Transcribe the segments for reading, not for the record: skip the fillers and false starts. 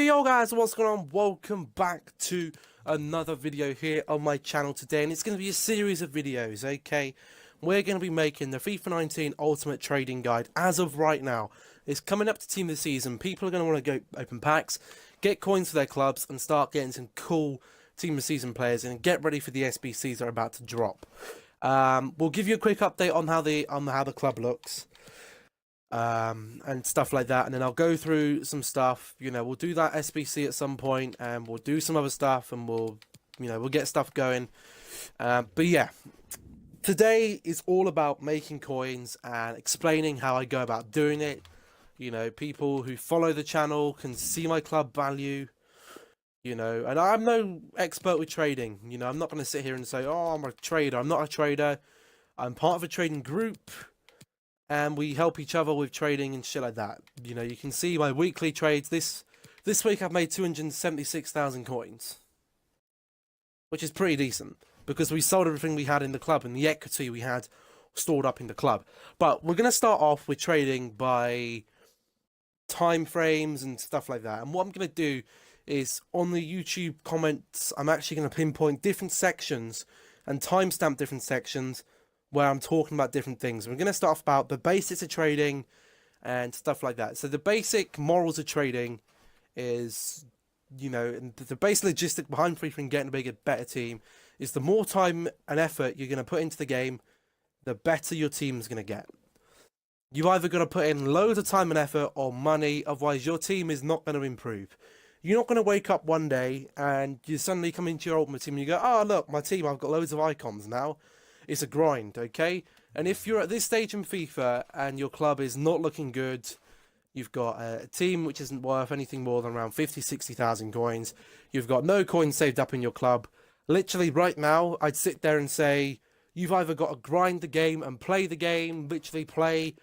Yo guys, what's going on? Welcome back to another video here on my channel today, and it's going to be a series of videos, okay? We're going to be making the FIFA 19 Ultimate Trading Guide as of right now. It's coming up to Team of the Season. People are going to want to go open packs, get coins for their clubs, and start getting some cool Team of the Season players, and get ready for the SBCs that are about to drop. We'll give you a quick update on how the club looks. And stuff like that, and then I'll go through some stuff. We'll do that SBC at some point, and we'll do some other stuff, and we'll get stuff going. But yeah, today is all about making coins and explaining how I go about doing it. People who follow the channel can see my club value. And I'm no expert with trading. I'm not going to sit here and say, oh, I'm a trader. I'm not a trader. I'm part of a trading group, and we help each other with trading and shit like that. You can see my weekly trades. This week I've made 276,000 coins, which is pretty decent, because we sold everything we had in the club and the equity we had stored up in the club. But we're going to start off with trading by time frames and stuff like that. And what I'm going to do is, on the YouTube comments, I'm actually going to pinpoint different sections and timestamp different sections where I'm talking about different things. We're going to start off about the basics of trading and stuff like that. So the basic morals of trading is, the basic logistic behind FIFA and getting a bigger, better team is the more time and effort you're going to put into the game, the better your team's going to get. You've either got to put in loads of time and effort or money, otherwise your team is not going to improve. You're not going to wake up one day and you suddenly come into your ultimate team and you go, oh look, my team, I've got loads of icons now. It's a grind, okay? And if you're at this stage in FIFA and your club is not looking good, you've got a team which isn't worth anything more than around 50, 60,000 coins, you've got no coins saved up in your club, literally right now, I'd sit there and say, you've either got to grind the game and play the game, literally play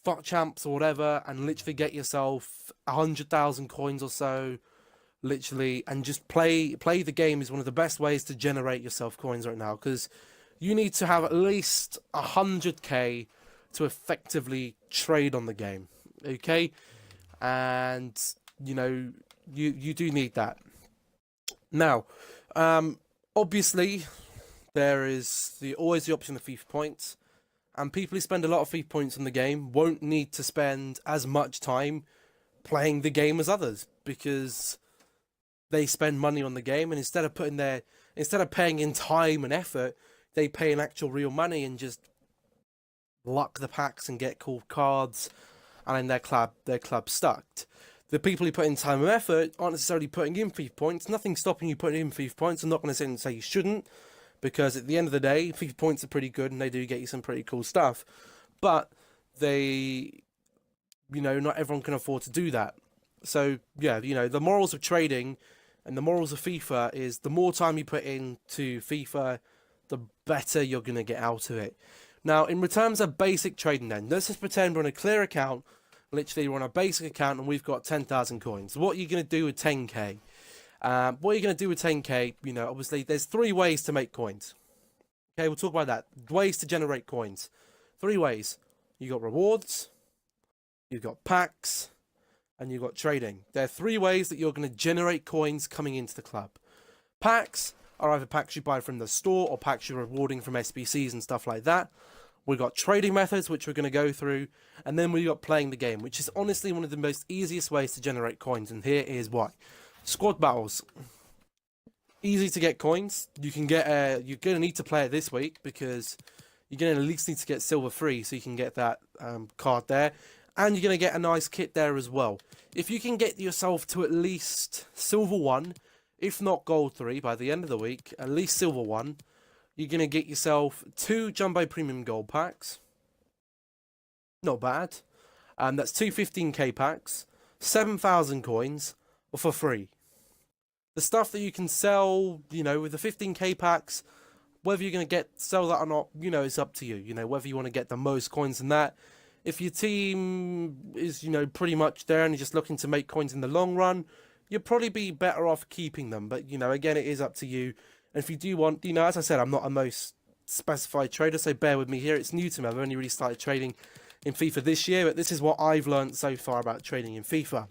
FUT Champs or whatever, and literally get yourself 100,000 coins or so, literally, and just play the game is one of the best ways to generate yourself coins right now, because you need to have at least 100k to effectively trade on the game, okay? And, you do need that. Now, obviously, there is always the option of FIFA points, and people who spend a lot of FIFA points on the game won't need to spend as much time playing the game as others, because they spend money on the game, and instead of paying in time and effort, they pay in actual real money and just luck the packs and get cool cards, and then their club stuck. The people who put in time and effort aren't necessarily putting in FIFA points. Nothing's stopping you putting in FIFA points. I'm not going to sit and say you shouldn't, because at the end of the day, FIFA points are pretty good and they do get you some pretty cool stuff. But they, not everyone can afford to do that. So yeah, the morals of trading and the morals of FIFA is the more time you put into FIFA, the better you're going to get out of it. Now, in terms of basic trading then, let's just pretend we're on a clear account. Literally, we're on a basic account and we've got 10,000 coins. What are you going to do with 10k? What are you going to do with 10k? Obviously, there's 3 ways to make coins. Okay, we'll talk about that. Ways to generate coins. 3 ways. You got rewards, you've got packs, and you've got trading. There are 3 ways that you're going to generate coins coming into the club. Packs are either packs you buy from the store or packs you're rewarding from SBCs and stuff like that. We've got trading methods, which we're going to go through, and then we've got playing the game, which is honestly one of the most easiest ways to generate coins, and here is why. Squad battles. Easy to get coins. You can get you're going to need to play it this week, because you're going to at least need to get silver 3 so you can get that card there, and you're going to get a nice kit there as well. If you can get yourself to at least silver 1, if not gold 3 by the end of the week, at least silver 1, you're going to get yourself 2 Jumbo Premium Gold packs. Not bad. That's 2 15k packs, 7,000 coins for free. The stuff that you can sell, with the 15k packs, whether you're going to sell that or not, it's up to you. Whether you want to get the most coins than that. If your team is, pretty much there and you're just looking to make coins in the long run, you'll probably be better off keeping them. But, again, it is up to you. And if you do want, as I said, I'm not a most specified trader, so bear with me here. It's new to me. I've only really started trading in FIFA this year, but this is what I've learned so far about trading in FIFA.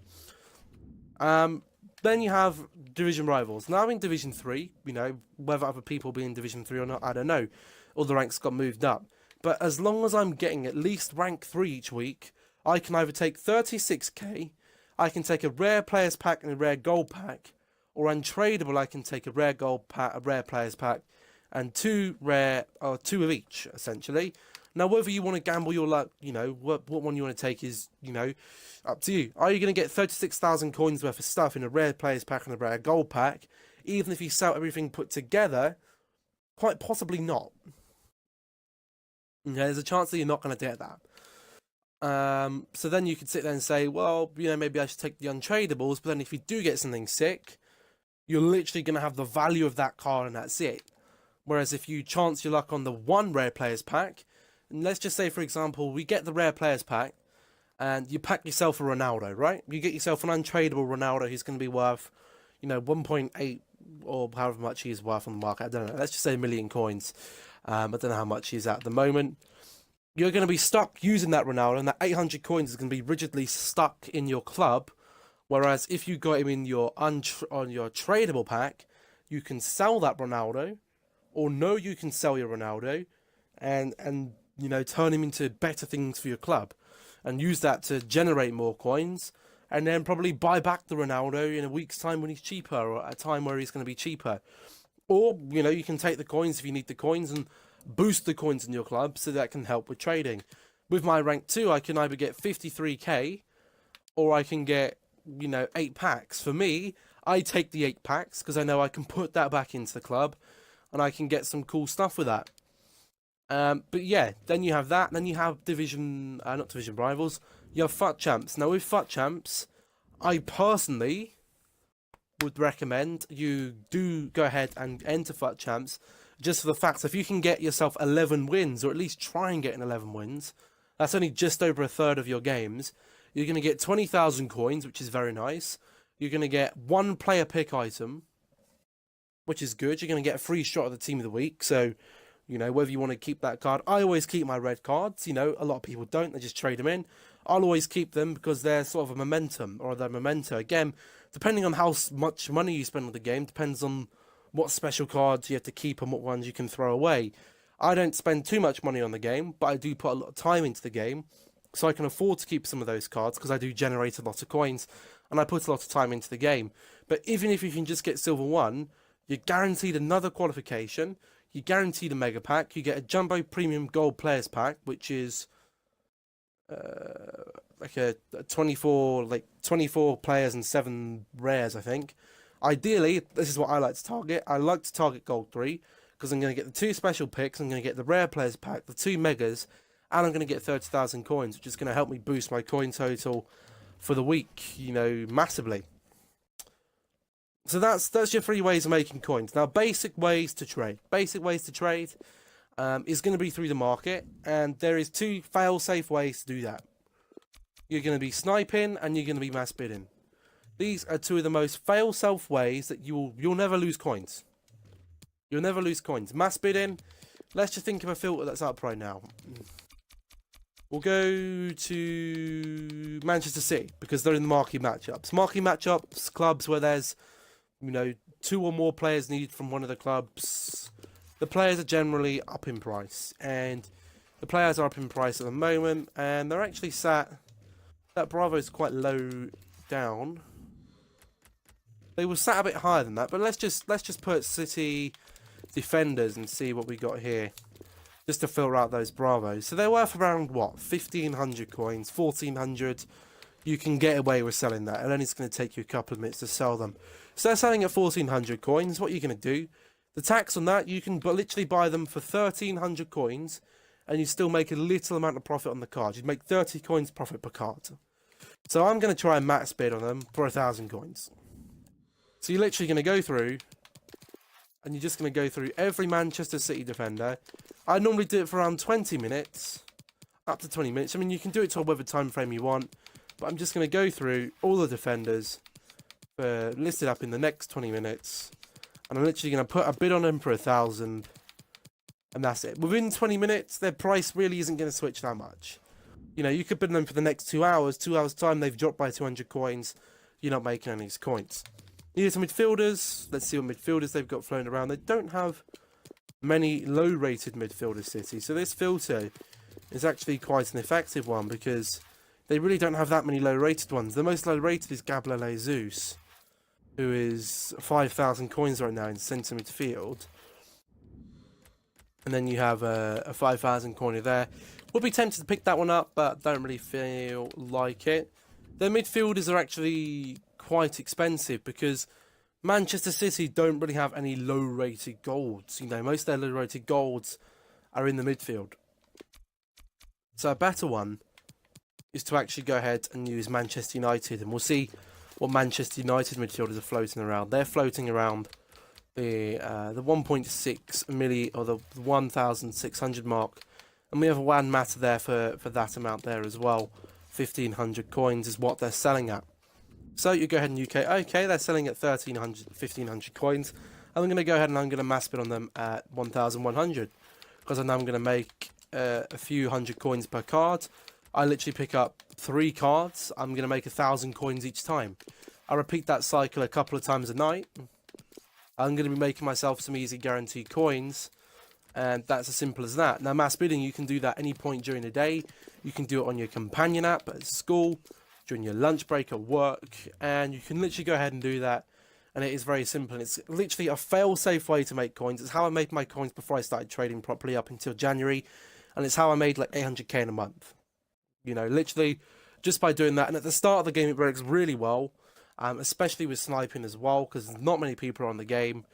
Then you have division rivals. Now I'm in Division 3, you know, whether other people be in Division 3 or not, I don't know. All the ranks got moved up. But as long as I'm getting at least rank 3 each week, I can either take 36k, I can take a rare players pack and a rare gold pack, or untradeable I can take a rare gold pack, a rare players pack, and two of each, essentially. Now, whether you want to gamble your luck, you know, what one you want to take is, you know, up to you. Are you going to get 36,000 coins worth of stuff in a rare players pack and a rare gold pack, even if you sell everything put together? Quite possibly not. Okay, there's a chance that you're not going to get that. So then you could sit there and say, well, you know, maybe I should take the untradables, but then if you do get something sick, you're literally going to have the value of that card and that's it. Whereas if you chance your luck on the one rare players pack, and let's just say, for example, we get the rare players pack, and you pack yourself a Ronaldo, right? You get yourself an untradeable Ronaldo who's going to be worth, you know, 1.8 or however much he's worth on the market. I don't know. Let's just say 1 million coins. I don't know how much he's at the moment. You're going to be stuck using that Ronaldo, and that 800 coins is going to be rigidly stuck in your club. Whereas if you got him in your on your tradable pack, you can sell that Ronaldo, or no, you can sell your Ronaldo, and you know, turn him into better things for your club, and use that to generate more coins, and then probably buy back the Ronaldo in a week's time when he's cheaper, or at a time where he's going to be cheaper. Or, you know, you can take the coins if you need the coins and boost the coins in your club, so that can help with trading. With my rank 2, I can either get 53k, or I can get, you know, 8 packs. For me, I take the 8 packs, because I know I can put that back into the club, and I can get some cool stuff with that. But yeah, then you have that, and then you have not division rivals, you have FUT champs. Now with FUT champs, I personally would recommend you do go ahead and enter FUT champs, just for the fact that if you can get yourself 11 wins, or at least try and get an 11 wins, that's only just over a third of your games, you're going to get 20,000 coins, which is very nice. You're going to get 1 player pick item, which is good. You're going to get a free shot at the team of the week, so you know, whether you want to keep that card. I always keep my red cards. You know, a lot of people don't. They just trade them in. I'll always keep them because they're sort of a momentum, or they're memento. Again, depending on how much money you spend on the game, depends on what special cards you have to keep and what ones you can throw away. I don't spend too much money on the game, but I do put a lot of time into the game, so I can afford to keep some of those cards because I do generate a lot of coins, and I put a lot of time into the game. But even if you can just get Silver 1, you're guaranteed another qualification. You guaranteed a mega pack. You get a jumbo premium gold players pack, which is like a 24 players and 7 rares, I think. Ideally, this is what I like to target. I like to target gold 3 because I'm going to get the 2 special picks. I'm going to get the rare players pack, the 2 megas, and I'm going to get 30,000 coins, which is going to help me boost my coin total for the week, you know, massively. So that's your 3 ways of making coins. Now, basic ways to trade. Basic ways to trade is going to be through the market, and there is 2 fail-safe ways to do that. You're going to be sniping, and you're going to be mass bidding. These are 2 of the most fail-safe ways that you'll never lose coins. You'll never lose coins. Mass bidding. Let's just think of a filter that's up right now. We'll go to Manchester City because they're in the marquee matchups. Marquee matchups, clubs where there's, you know, 2 or more players needed from one of the clubs. The players are generally up in price, and the players are up in price at the moment, and they're actually sat. That Bravo is quite low down. They were sat a bit higher than that, but let's just put City defenders and see what we got here, just to filter out those Bravos. So they're worth around what, 1,500 coins, 1,400. You can get away with selling that, and then it's going to take you a couple of minutes to sell them. So they're selling at 1,400 coins. What are you going to do? The tax on that, you can literally buy them for 1,300 coins, and you still make a little amount of profit on the card. You'd make 30 coins profit per card. So I'm going to try and max bid on them for 1,000 coins. So you're literally going to go through, and you're just going to go through every Manchester City defender. I normally do it for around 20 minutes, up to 20 minutes. I mean, you can do it to whatever time frame you want, but I'm just going to go through all the defenders listed up in the next 20 minutes, and I'm literally going to put a bid on them for 1,000, and that's it. Within 20 minutes, their price really isn't going to switch that much. You know, you could bid on them for the next 2 hours. 2 hours time, they've dropped by 200 coins. You're not making any coins. Here's some midfielders. Let's see what midfielders they've got floating around. They don't have many low-rated midfielders, City. So this filter is actually quite an effective one because they really don't have that many low-rated ones. The most low-rated is Gabriel Jesus, who is 5,000 coins right now in centre midfield. And then you have a 5,000 coiner there. Would be tempted to pick that one up, but don't really feel like it. Their midfielders are actually quite expensive because Manchester City don't really have any low-rated golds. You know, most of their low-rated golds are in the midfield. So a better one is to actually go ahead and use Manchester United, and we'll see what Manchester United midfielders are floating around. They're floating around the 1.6 milli or the 1,600 mark, and we have a WAN matter there for that amount there as well. 1,500 coins is what they're selling at. So you go ahead and okay, they're selling at 1,500 coins. I'm going to go ahead and I'm going to mass bid on them at 1,100 because I know I'm going to make a few hundred coins per card. I literally pick up 3 cards. I'm going to make 1,000 coins each time. I repeat that cycle a couple of times a night. I'm going to be making myself some easy guaranteed coins, and that's as simple as that. Now, mass bidding, you can do that any point during the day. You can do it on your companion app at school, during your lunch break at work, and you can literally go ahead and do that. And it is very simple. It's literally a fail-safe way to make coins. It's how I made my coins before I started trading properly up until January, and it's how I made like 800k in a month. You know, literally just by doing that. And at the start of the game, it works really well, especially with sniping as well, because not many people are on the game.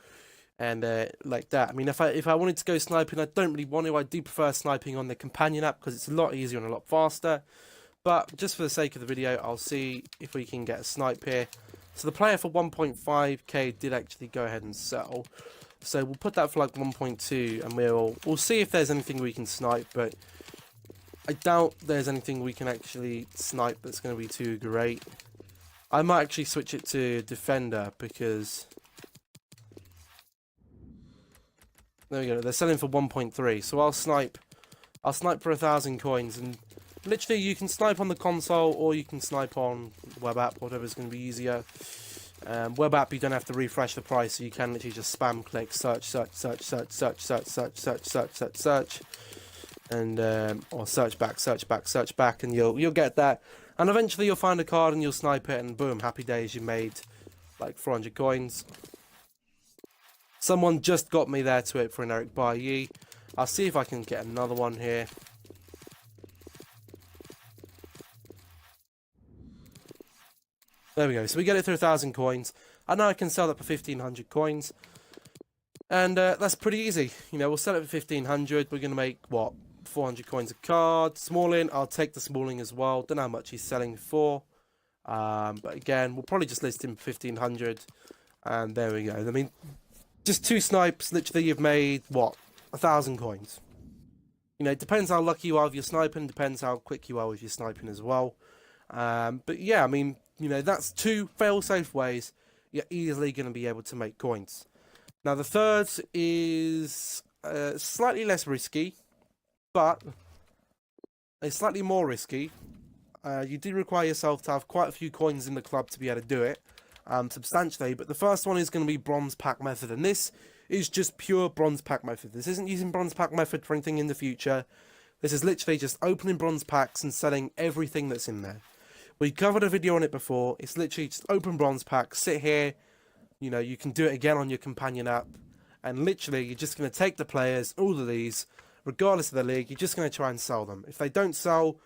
And like that. I mean, if I wanted to go sniping, I don't really want to. I do prefer sniping on the companion app because it's a lot easier and a lot faster. But just for the sake of the video, I'll see if we can get a snipe here. So the player for 1.5k did actually go ahead and sell. So we'll put that for like 1.2, and we'll see if there's anything we can snipe. But I doubt there's anything we can actually snipe that's going to be too great. I might actually switch it to defender because there we go. They're selling for 1.3, so I'll snipe for 1,000 coins, and literally you can snipe on the console or you can snipe on web app, whatever's going to be easier. Web app, you don't have to refresh the price, so you can literally just spam click search, and or search back, and you'll get that, and eventually you'll find a card and you'll snipe it, and boom, happy days, you made like 400 coins. Someone just got me there to it for an Eric Bailly. I'll see if I can get another one here. There we go. So we get it through 1,000 coins. I know I can sell that for 1,500 coins. And that's pretty easy. You know, we'll sell it for 1,500. We're going to make, what, 400 coins a card. Smalling, I'll take the Smalling as well. Don't know how much he's selling for. But again, we'll probably just list him for 1,500. And there we go. I mean, just 2 snipes. Literally, you've made, what, 1,000 coins. You know, it depends how lucky you are with your sniping. Depends how quick you are with your sniping as well. But yeah, I mean, you know, that's 2 fail-safe ways you're easily going to be able to make coins. Now, the third is slightly less risky, but it's slightly more risky. You do require yourself to have quite a few coins in the club to be able to do it, substantially. But the first one is going to be bronze pack method, and this is just pure bronze pack method. This isn't using bronze pack method for anything in the future. This is literally just opening bronze packs and selling everything that's in there. We covered a video on it before. It's literally just open bronze packs, sit here, you know, you can do it again on your companion app, and literally you're just going to take the players, all of these, regardless of the league, you're just going to try and sell them. If they don't sell,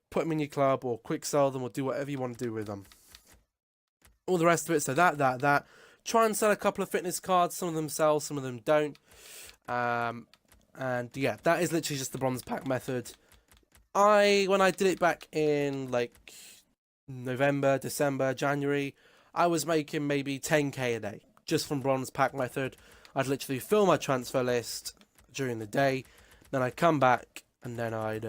put them in your club or quick sell them or do whatever you want to do with them. All the rest of it, so that. Try and sell a couple of fitness cards. Some of them sell, some of them don't. And yeah, that is literally just the bronze pack method. When I did it back in like November, December, January, I was making maybe 10k a day just from bronze pack method. I'd literally fill my transfer list during the day, then I'd come back and then I'd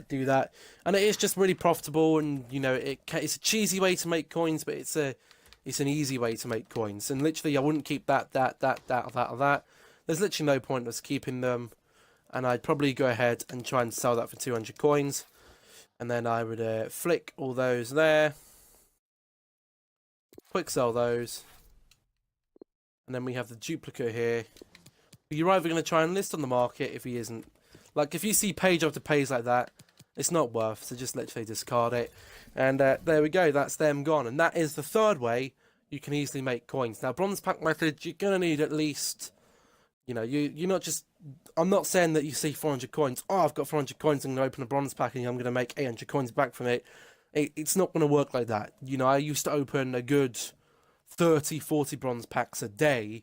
do that, and it is just really profitable. And you know, it's a cheesy way to make coins, but it's an easy way to make coins. And literally, I wouldn't keep that. There's literally no point in us keeping them, and I'd probably go ahead and try and sell that for 200 coins. And then I would flick all those there, quick sell those, And then we have the duplicate here. You're either going to try and list on the market if he isn't. Like, if you see page after page like that, it's not worth, so just literally discard it. And there we go, that's them gone. And that is the third way you can easily make coins. Now, bronze pack method, you're going to need at least, you know, you're not just, I'm not saying that you see 400 coins. Oh, I've got 400 coins, I'm going to open a bronze pack and I'm going to make 800 coins back from it. It's not going to work like that. You know, I used to open a good 30, 40 bronze packs a day,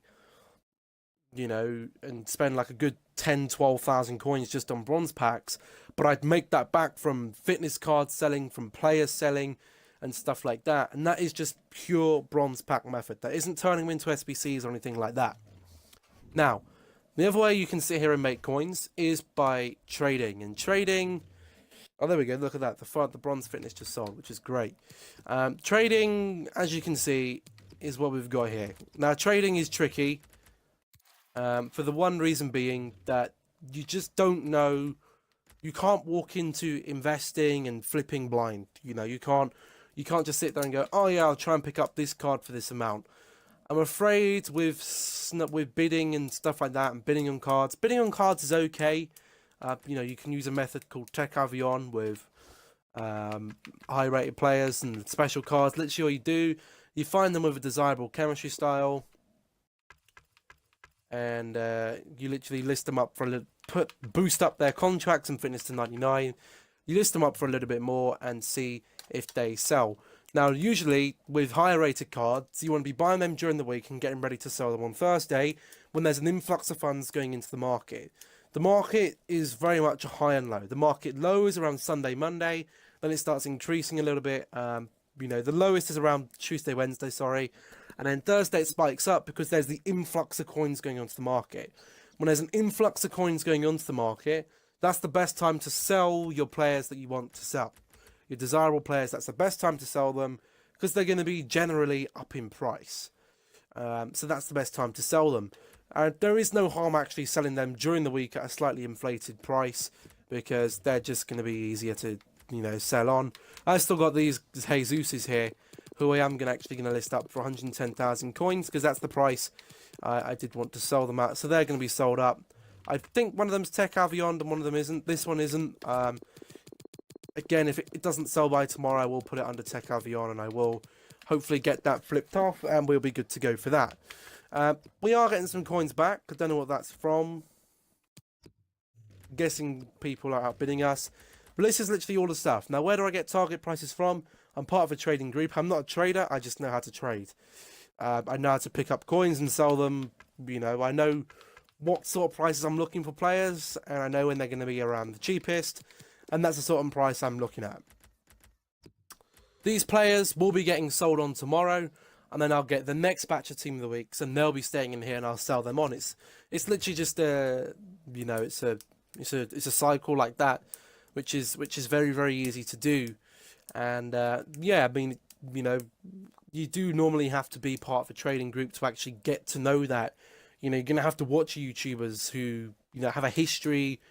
you know, and spend like a good 10, 12,000 coins just on bronze packs. But I'd make that back from fitness cards selling, from players selling, and stuff like that. And that is just pure bronze pack method. That isn't turning them into SBCs or anything like that. Now, the other way you can sit here and make coins is by trading. And trading, oh, there we go. Look at that. The bronze fitness just sold, which is great. Trading, as you can see, is what we've got here. Now, trading is tricky. For the one reason being that you just don't know, you can't walk into investing and flipping blind. You know, you can't just sit there and go, oh yeah, I'll try and pick up this card for this amount. I'm afraid with bidding and stuff like that, and bidding on cards is okay. You know, you can use a method called Tech Avion with high rated players and special cards. Literally all you do, you find them with a desirable chemistry style, and you literally list them up for a little, boost up their contracts and fitness to 99. You list them up for a little bit more and see if they sell. Now, usually with higher rated cards, you want to be buying them during the week and getting ready to sell them on Thursday when there's an influx of funds going into the market. The market is very much a high and low. The market low is around Sunday, Monday, then it starts increasing a little bit. You know, the lowest is around Tuesday, Wednesday, sorry. And then Thursday it spikes up because there's the influx of coins going onto the market. When there's an influx of coins going onto the market, that's the best time to sell your players that you want to sell. Your desirable players, that's the best time to sell them because they're going to be generally up in price. So that's the best time to sell them. There is no harm actually selling them during the week at a slightly inflated price because they're just going to be easier to, you know, sell on. I've still got these Jesuses here, who I am actually going to list up for 110,000 coins because that's the price I did want to sell them at. So they're going to be sold up. I think one of them's Tech Avion and one of them isn't. This one isn't. Again, if it doesn't sell by tomorrow, I will put it under Tech Avion and I will hopefully get that flipped off and we'll be good to go for that. We are getting some coins back. I don't know what that's from. I'm guessing people are outbidding us. But this is literally all the stuff. Now, where do I get target prices from? I'm part of a trading group. I'm not a trader. I just know how to trade. I know how to pick up coins and sell them. You know, I know what sort of prices I'm looking for players. And I know when they're going to be around the cheapest. And that's the sort of price I'm looking at. These players will be getting sold on tomorrow. And then I'll get the next batch of Team of the Weeks. And they'll be staying in here and I'll sell them on. It's literally just a, you know, it's a cycle like that. Which is very, very easy to do. And yeah, I mean, you know, you do normally have to be part of a trading group to actually get to know that. You know, you're going to have to watch YouTubers who, you know, have a history,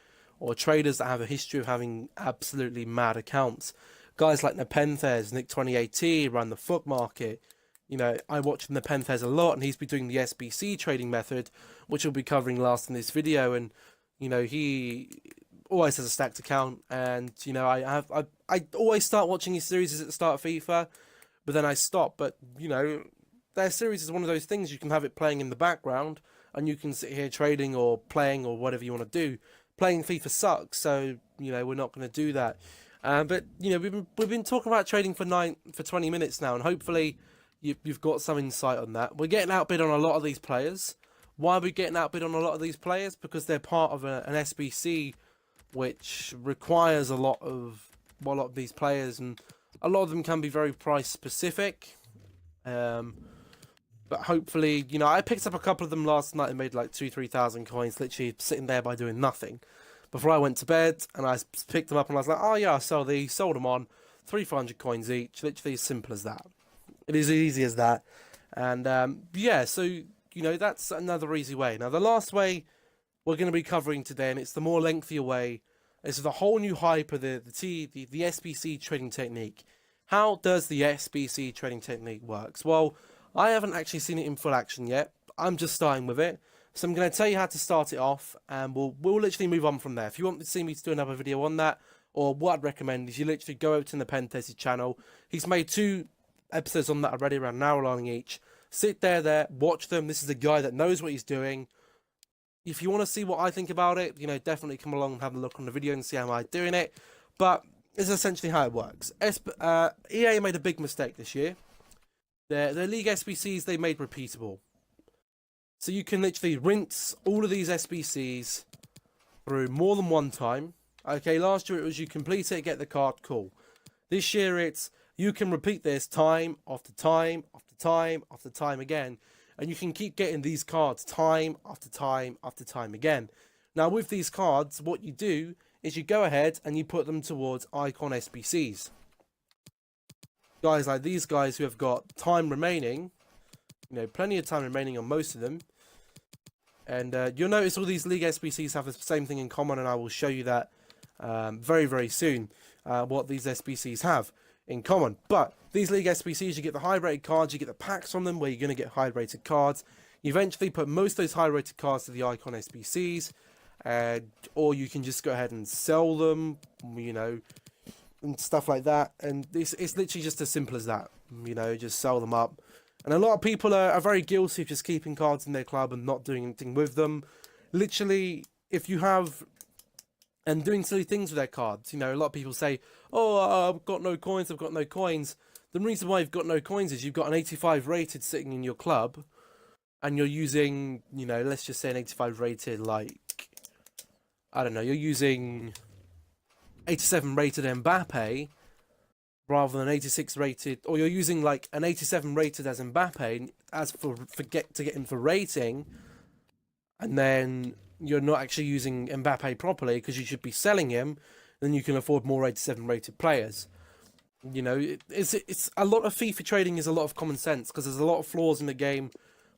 or traders that have a history of having absolutely mad accounts. Guys like Nepenthes, Nick2018, run the FUT market. You know, I watch Nepenthes a lot, and he's been doing the SBC trading method, which we'll be covering last in this video. And, you know, he always has a stacked account, and you know, I always start watching his series at the start of FIFA, but then I stop. But you know, their series is one of those things you can have it playing in the background, and you can sit here trading or playing or whatever you want to do. Playing FIFA sucks, so you know we're not going to do that. But you know, we've been talking about trading for 20 minutes now, and hopefully you've got some insight on that. We're getting outbid on a lot of these players. Why are we getting outbid on a lot of these players? Because they're part of an SBC, which requires a lot of these players, and a lot of them can be very price specific. But hopefully, you know, I picked up a couple of them last night and made like 2,000-3,000 coins, literally sitting there by doing nothing. Before I went to bed, and I picked them up and I was like, oh yeah, I sold these, sold them on, 300 coins each, literally as simple as that. It is as easy as that. And yeah, so, you know, that's another easy way. Now, the last way we're going to be covering today, and it's the more lengthier way, is the whole new hype of the SBC trading technique. How does the SBC trading technique works? Well, I haven't actually seen it in full action yet. I'm just starting with it. So I'm going to tell you how to start it off, and we'll literally move on from there. If you want to see me to do another video on that, or what I'd recommend is you literally go over to the Pen Test's channel. He's made 2 episodes on that already, around an hour long each. Sit there, watch them. This is a guy that knows what he's doing. If you want to see what I think about it, you know, definitely come along and have a look on the video and see how I'm doing it. But it's essentially how it works. EA made a big mistake this year. Their League SBCs, they made repeatable. So you can literally rinse all of these SBCs through more than one time. Okay, last year it was you complete it, get the card, cool. This year it's you can repeat this time after time after time after time again. And you can keep getting these cards time after time after time again. Now with these cards, what you do is you go ahead and you put them towards icon SBCs. Guys like these guys who have got time remaining, you know, plenty of time remaining on most of them. And you'll notice all these League SBCs have the same thing in common, and I will show you that very, very soon, what these SBCs have in common. But these League SBCs, you get the high-rated cards, you get the packs from them where you're going to get high-rated cards. You eventually put most of those high-rated cards to the icon SBCs, or you can just go ahead and sell them, you know, and stuff like that. And it's literally just as simple as that, you know, just sell them up. And a lot of people are very guilty of just keeping cards in their club and not doing anything with them. Literally, if you have... and doing silly things with their cards. You know, a lot of people say, oh, I've got no coins, I've got no coins. The reason why you've got no coins is you've got an 85 rated sitting in your club, and you're using, you know, let's just say an 85 rated, like, I don't know, you're using 87 rated Mbappe, rather than 86 rated, or you're using like an 87 rated as Mbappe, as to get him for rating, and then you're not actually using Mbappe properly because you should be selling him, then you can afford more 87 rated players. You know, it's a lot of FIFA trading is a lot of common sense because there's a lot of flaws in the game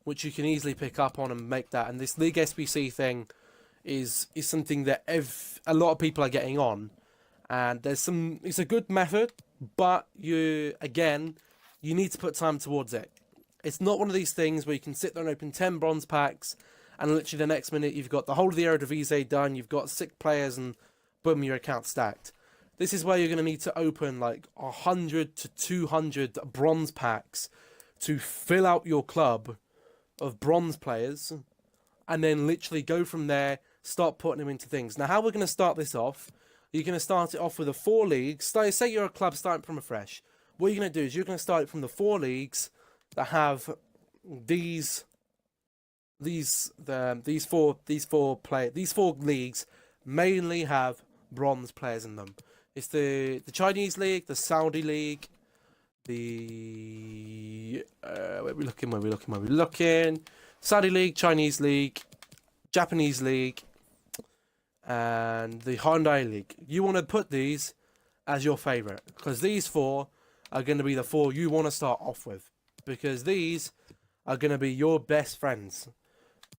which you can easily pick up on and make that. And this League SBC thing is something that a lot of people are getting on, and it's a good method, but you need to put time towards it. It's not one of these things where you can sit there and open 10 bronze packs, and literally the next minute you've got the whole of the Eredivisie done, you've got 6 players, and boom, your account stacked. This is where you're going to need to open like 100 to 200 bronze packs to fill out your club of bronze players, and then literally go from there, start putting them into things. Now, how we're going to start this off, you're going to start it off with the 4 leagues. Say you're a club starting from afresh. What you're going to do is you're going to start it from the 4 leagues that have these 4 leagues mainly have bronze players in them. It's the Chinese league, the Saudi league, the where we looking? Saudi league, Chinese league, Japanese league, and the Hyundai league. You want to put these as your favorite because these 4 are going to be the 4 you want to start off with, because these are going to be your best friends.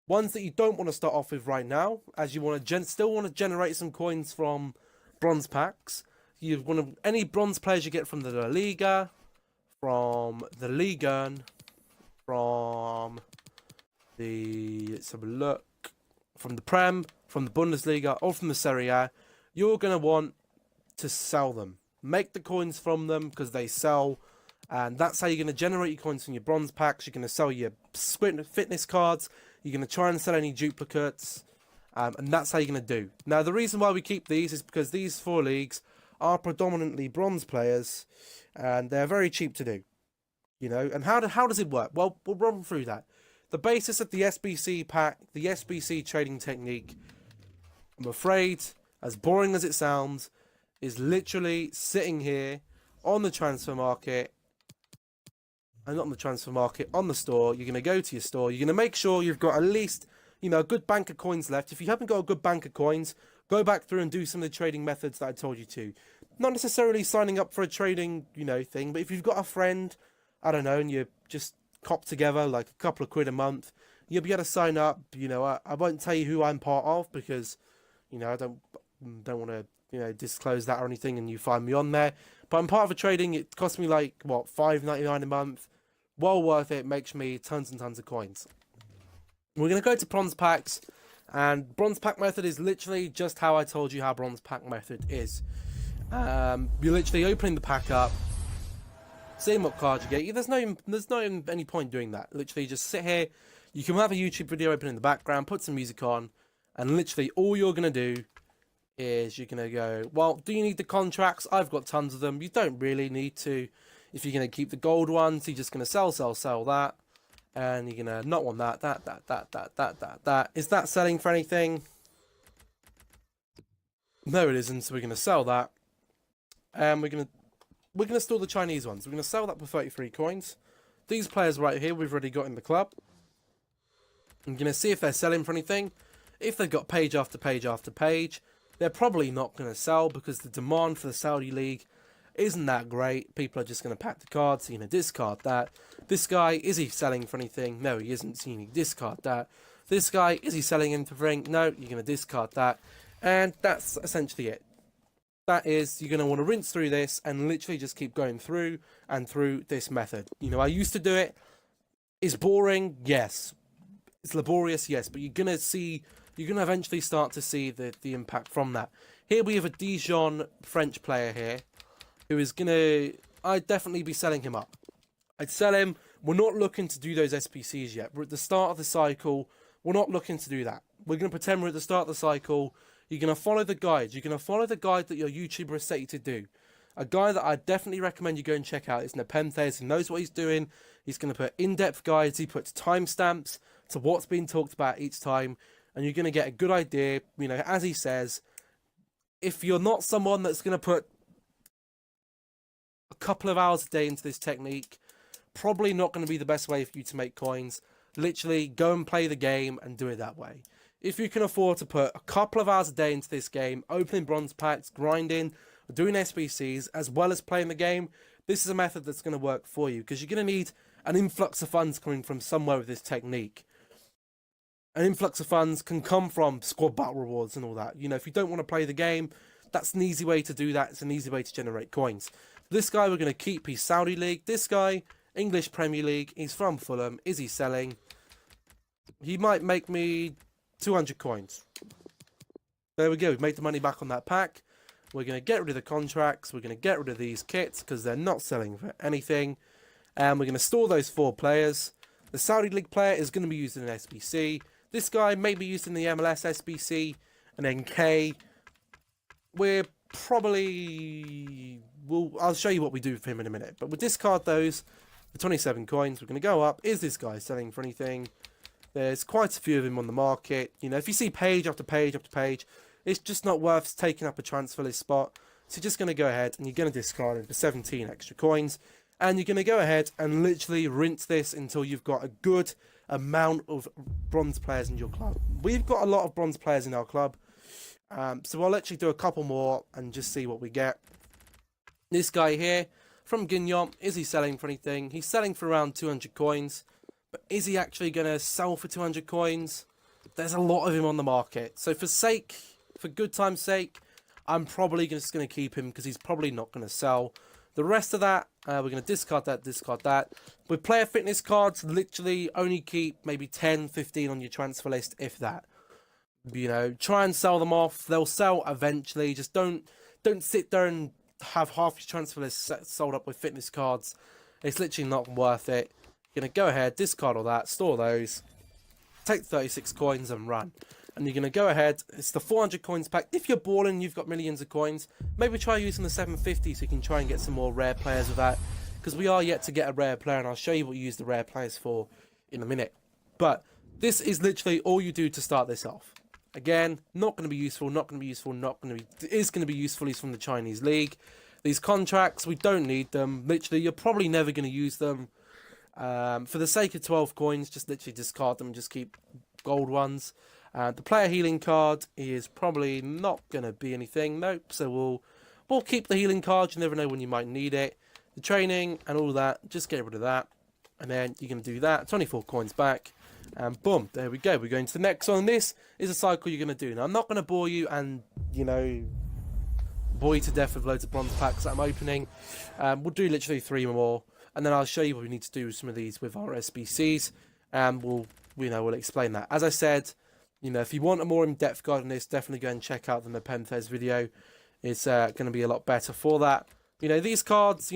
Ones that you don't want to start off with right now, as you want to still want to generate some coins from bronze packs. You want to, any bronze players you get from the La Liga, from the Ligue 1, from the, let's have a look, from the Prem, from the Bundesliga, or from the Serie A, you're going to want to sell them. Make the coins from them because they sell, and that's how you're going to generate your coins from your bronze packs. You're going to sell your fitness cards. You're going to try and sell any duplicates, and that's how you're going to do. Now, the reason why we keep these is because these 4 leagues are predominantly bronze players, and they're very cheap to do. You know, and how does it work? Well, we'll run through that. The basis of the SBC pack, the SBC trading technique, I'm afraid, as boring as it sounds, is literally sitting here on the transfer market, and not on the transfer market, on the store. You're going to go to your store. You're going to make sure you've got at least, you know, a good bank of coins left. If you haven't got a good bank of coins, go back through and do some of the trading methods that I told you to. Not necessarily signing up for a trading, you know, thing, but if you've got a friend, I don't know, and you just cop together like a couple of quid a month, you'll be able to sign up. You know, I won't tell you who I'm part of because, you know, I don't want to, you know, disclose that or anything, and you find me on there. But I'm part of a trading. It costs me like, what, $5.99 a month. Well worth it. Makes me tons and tons of coins. We're going to go to bronze packs, and bronze pack method is literally just how I told you how bronze pack method is. You're literally opening the pack up, seeing what cards you get. There's no any point doing that. Literally just sit here. You can have a YouTube video open in the background, put some music on, and literally all you're going to do is you're going to go, well, do you need the contracts? I've got tons of them. You don't really need to. If you're going to keep the gold ones, you're just going to sell that. And you're going to not want that. Is that selling for anything? No, it isn't. So we're going to sell that. And we're going to store the Chinese ones. We're going to sell that for 33 coins. These players right here, we've already got in the club. I'm going to see if they're selling for anything. If they've got page after page after page, they're probably not going to sell because the demand for the Saudi League isn't that great. People are just going to pack the cards, so you're going to discard that. This guy, is he selling for anything? No, he isn't, so you need to discard that. This guy, is he selling anything? No, you're going to discard that. And that's essentially it. That is, you're going to want to rinse through this and literally just keep going through and through this method. You know, I used to do it. It's boring, yes. It's laborious, yes, but you're going to eventually start to see the impact from that. Here we have a Dijon French player here who is going to, I'd definitely be selling him up. I'd sell him. We're not looking to do those SPCs yet. We're at the start of the cycle. We're not looking to do that. We're going to pretend we're at the start of the cycle. You're going to follow the guides. You're going to follow the guide that your YouTuber has set you to do. A guy that I definitely recommend you go and check out is Nepenthes. He knows what he's doing. He's going to put in-depth guides. He puts timestamps to what's being talked about each time. And you're going to get a good idea. You know, as he says, if you're not someone that's going to put a couple of hours a day into this technique, probably not going to be the best way for you to make coins. Literally, go and play the game and do it that way. If you can afford to put a couple of hours a day into this game, opening bronze packs, grinding, doing SBCs, as well as playing the game, this is a method that's going to work for you, because you're going to need an influx of funds coming from somewhere with this technique. An influx of funds can come from squad battle rewards and all that. You know, if you don't want to play the game, that's an easy way to do that. It's an easy way to generate coins. This guy we're going to keep. He's Saudi League. This guy, English Premier League. He's from Fulham. Is he selling? He might make me 200 coins. There we go. We've made the money back on that pack. We're going to get rid of the contracts. We're going to get rid of these kits because they're not selling for anything. And we're going to store those 4 players. The Saudi League player is going to be used in an SBC. This guy may be used in the MLS SBC. And then K, we're probably... I'll show you what we do for him in a minute. But we'll discard those for 27 coins. We're going to go up. Is this guy selling for anything? There's quite a few of them on the market. You know, if you see page after page after page, it's just not worth taking up a transfer list spot. So you're just going to go ahead and you're going to discard it for 17 extra coins. And you're going to go ahead and literally rinse this until you've got a good amount of bronze players in your club. We've got a lot of bronze players in our club. So I'll actually do a couple more and just see what we get. This guy here from Guignon, is he selling for anything? He's selling for around 200 coins. But is he actually going to sell for 200 coins? There's a lot of him on the market. So for good time's sake, I'm probably just going to keep him because he's probably not going to sell. The rest of that, we're going to discard that. With player fitness cards, literally only keep maybe 10, 15 on your transfer list, if that. You know, try and sell them off. They'll sell eventually. Just don't sit there and have half your transfer list sold up with fitness cards. It's literally not worth it. You're going to go ahead, discard all that, store those, take 36 coins and run. And you're going to go ahead, it's the 400 coins pack. If you're balling, you've got millions of coins, maybe try using the 750 so you can try and get some more rare players with that. Because we are yet to get a rare player, and I'll show you what you use the rare players for in a minute. But this is literally all you do to start this off. Again, not going to be useful, not going to be useful, it is going to be useful. He's from the Chinese League. These contracts, we don't need them. Literally, you're probably never going to use them. For the sake of 12 coins, just literally discard them and just keep gold ones. The player healing card is probably not going to be anything. Nope. So we'll keep the healing card. You never know when you might need it. The training and all that, just get rid of that. And then you're going to do that. 24 coins back. And boom, there we go. We're going to the next one. This is a cycle you're going to do. Now, I'm not going to bore you and, you know, bore you to death with loads of bronze packs that I'm opening. We'll do literally 3 more. And then I'll show you what we need to do with some of these with our SBCs. And we'll we'll explain that. As I said, if you want a more in-depth guide on this, definitely go and check out the Nepenthes video. It's going to be a lot better for that. These cards,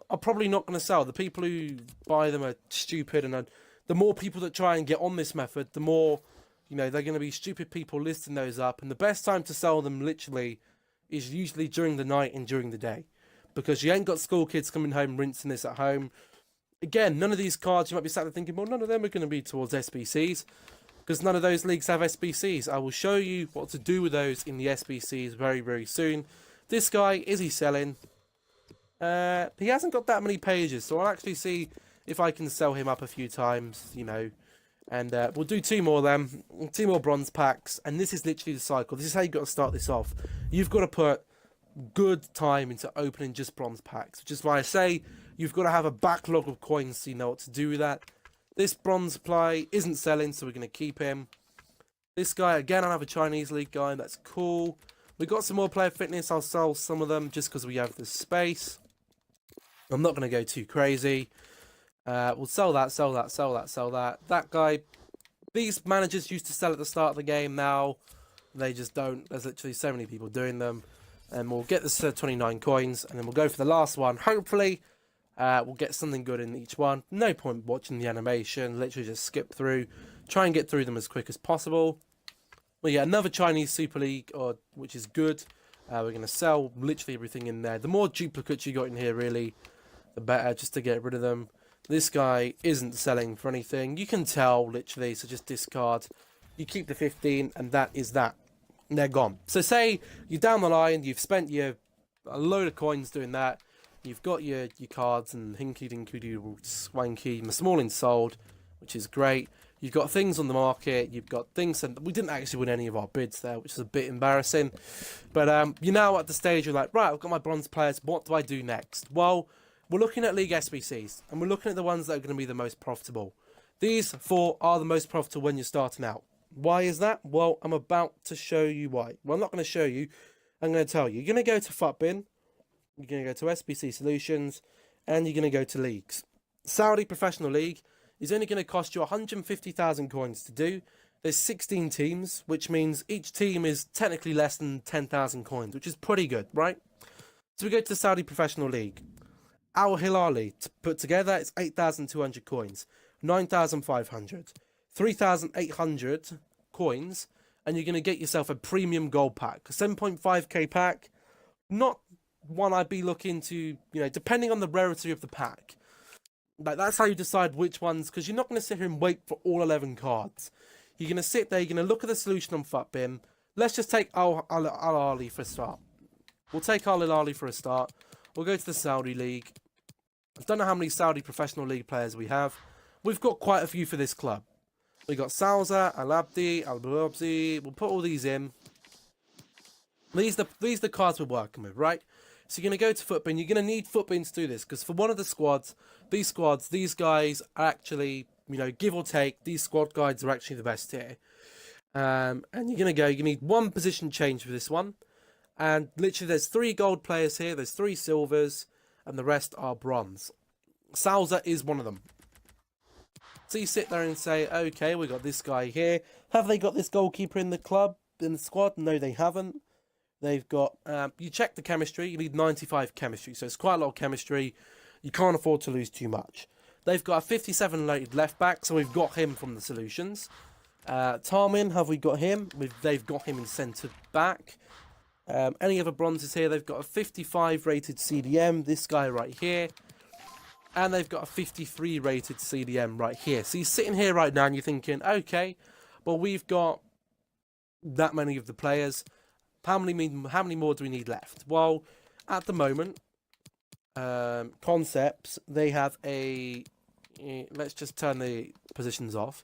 are probably not going to sell. The people who buy them are stupid, and the more people that try and get on this method, the more, they're going to be stupid people listing those up. And the best time to sell them, literally, is usually during the night and during the day, because you ain't got school kids coming home rinsing this at home. Again, none of these cards, you might be sat there thinking, well, none of them are going to be towards SBCs, because none of those leagues have SBCs. I will show you what to do with those in the SBCs very, very soon. This guy, is he selling? He hasn't got that many pages, so I'll actually see if I can sell him up a few times, and we'll do 2 more of them, 2 more bronze packs, and this is literally the cycle. This is how you've got to start this off. You've got to put good time into opening just bronze packs, which is why I say you've got to have a backlog of coins so you know what to do with that. This bronze supply isn't selling, so we're going to keep him. This guy, again, another Chinese league guy, that's cool. We got some more player fitness. I'll sell some of them just because we have the space. I'm not going to go too crazy. We'll sell that, sell that, sell that, sell that. That guy, these managers used to sell at the start of the game. Now they just don't. There's literally so many people doing them. And we'll get this 29 coins, and then we'll go for the last one. Hopefully, we'll get something good in each one. No point watching the animation. Literally just skip through. Try and get through them as quick as possible. Well, yeah, another Chinese Super League, which is good. We're going to sell literally everything in there. The more duplicates you got in here, really, the better, just to get rid of them. This guy isn't selling for anything. You can tell, literally, so just discard. You keep the 15, and that is that. And they're gone. So say you're down the line, you've spent a load of coins doing that. You've got your cards and hinky dinky doodle swanky, Smalling sold, which is great. You've got things on the market. You've got things, and we didn't actually win any of our bids there, which is a bit embarrassing. But you're now at the stage you're like, right, I've got my bronze players. What do I do next? Well, we're looking at League SBCs, and we're looking at the ones that are going to be the most profitable. These 4 are the most profitable when you're starting out. Why is that? Well, I'm about to show you why. Well, I'm not going to show you. I'm going to tell you. You're going to go to FUTBin. You're going to go to SBC Solutions, and you're going to go to Leagues. Saudi Professional League is only going to cost you 150,000 coins to do. There's 16 teams, which means each team is technically less than 10,000 coins, which is pretty good, right? So we go to the Saudi Professional League. Al Hilali, to put together, it's 8,200 coins, 9,500, 3,800 coins, and you're going to get yourself a premium gold pack. A 7.5k pack, not one I'd be looking to, depending on the rarity of the pack. Like, that's how you decide which ones, because you're not going to sit here and wait for all 11 cards. You're going to sit there, you're going to look at the solution on FUTBin. Let's just take Al Hilali for a start. We'll take Al Hilali for a start. We'll go to the Saudi League. I don't know how many Saudi Professional League players we have. We've got quite a few for this club. We got Salza, Al Abdi, Al Bulabzi. We'll put all these in. These are the cards we're working with, right? So you're going to go to FUTBin. You're going to need FUTBin to do this, because for one of the squads, these guys are actually, give or take, these squad guides are actually the best here. And you're going to go, you need 1 position change for this one. And literally there's 3 gold players here, there's 3 silvers, and the rest are bronze. Salza is one of them. So you sit there and say, okay, we got this guy here. Have they got this goalkeeper in the club, in the squad? No, they haven't. They've got, you check the chemistry, you need 95 chemistry, so it's quite a lot of chemistry. You can't afford to lose too much. They've got a 57 rated left back, so we've got him from the solutions. Tarmin, have we got him? They've got him in centre back. Any other bronzes here? They've got a 55 rated CDM, this guy right here. And they've got a 53 rated CDM right here. So you're sitting here right now and you're thinking, okay, well, we've got that many of the players. How many more do we need left? Well, at the moment, Concepts, they have let's just turn the positions off.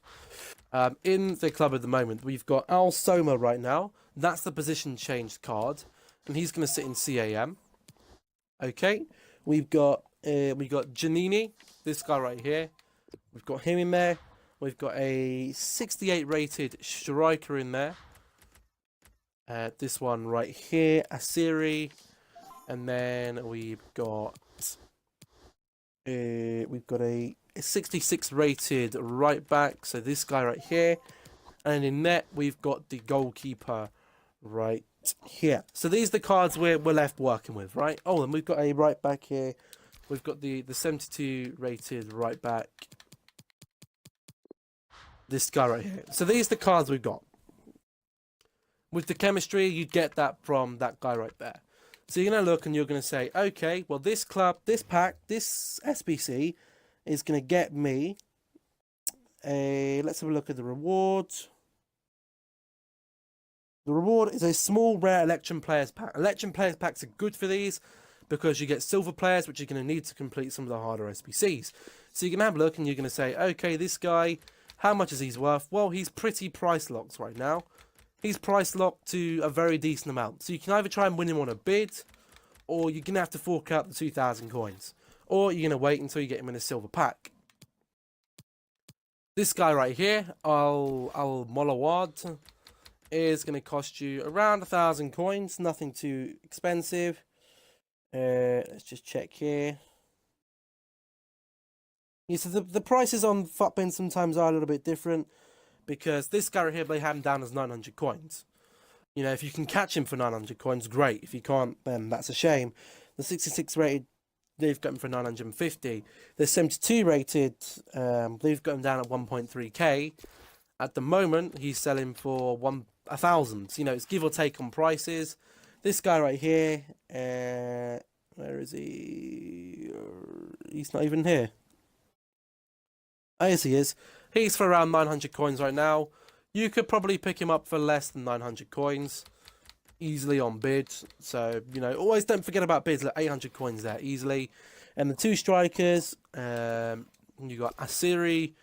In the club at the moment, we've got Al Soma right now. That's the position changed card, and he's going to sit in CAM. Okay, we've got Giannini, this guy right here. We've got him in there. We've got a 68 rated striker in there. This one right here, Asiri, and then we've got a a 66 rated right back, so this guy right here. And in net, we've got the goalkeeper right here. So these are the cards we're left working with, right? Oh, and we've got a right back here. We've got the 72 rated right back. This guy right here. So these are the cards we've got. With the chemistry, you get that from that guy right there. So you're going to look and you're going to say, okay, well, this club, this pack, this SBC is going to get me a... Let's have a look at the rewards. The reward is a small rare Election Players pack. Election Players packs are good for these because you get silver players, which you're going to need to complete some of the harder SBCs. So you're going to have a look and you're going to say, okay, this guy, how much is he worth? Well, he's pretty price locked right now. He's price locked to a very decent amount. So you can either try and win him on a bid, or you're going to have to fork out the 2,000 coins. Or you're going to wait until you get him in a silver pack. This guy right here, Al Molawad, is going to cost you around 1,000 coins. Nothing too expensive. Let's just check here. Yeah, so the prices on FUTBin sometimes are a little bit different. Because this guy right here, they have him down as 900 coins. You know, if you can catch him for 900 coins, great. If you can't, then that's a shame. The 66 rated, they've got him for 950. The 72 rated, they've got him down at 1.3k. At the moment, he's selling for 1,000. You know, it's give or take on prices. This guy right here, where is he? He's not even here. Oh, yes, he is. He's for around 900 coins right now. You could probably pick him up for less than 900 coins. Easily on bid. So, you know, always don't forget about bids. Like 800 coins there, easily. And the two strikers, you got Asiri,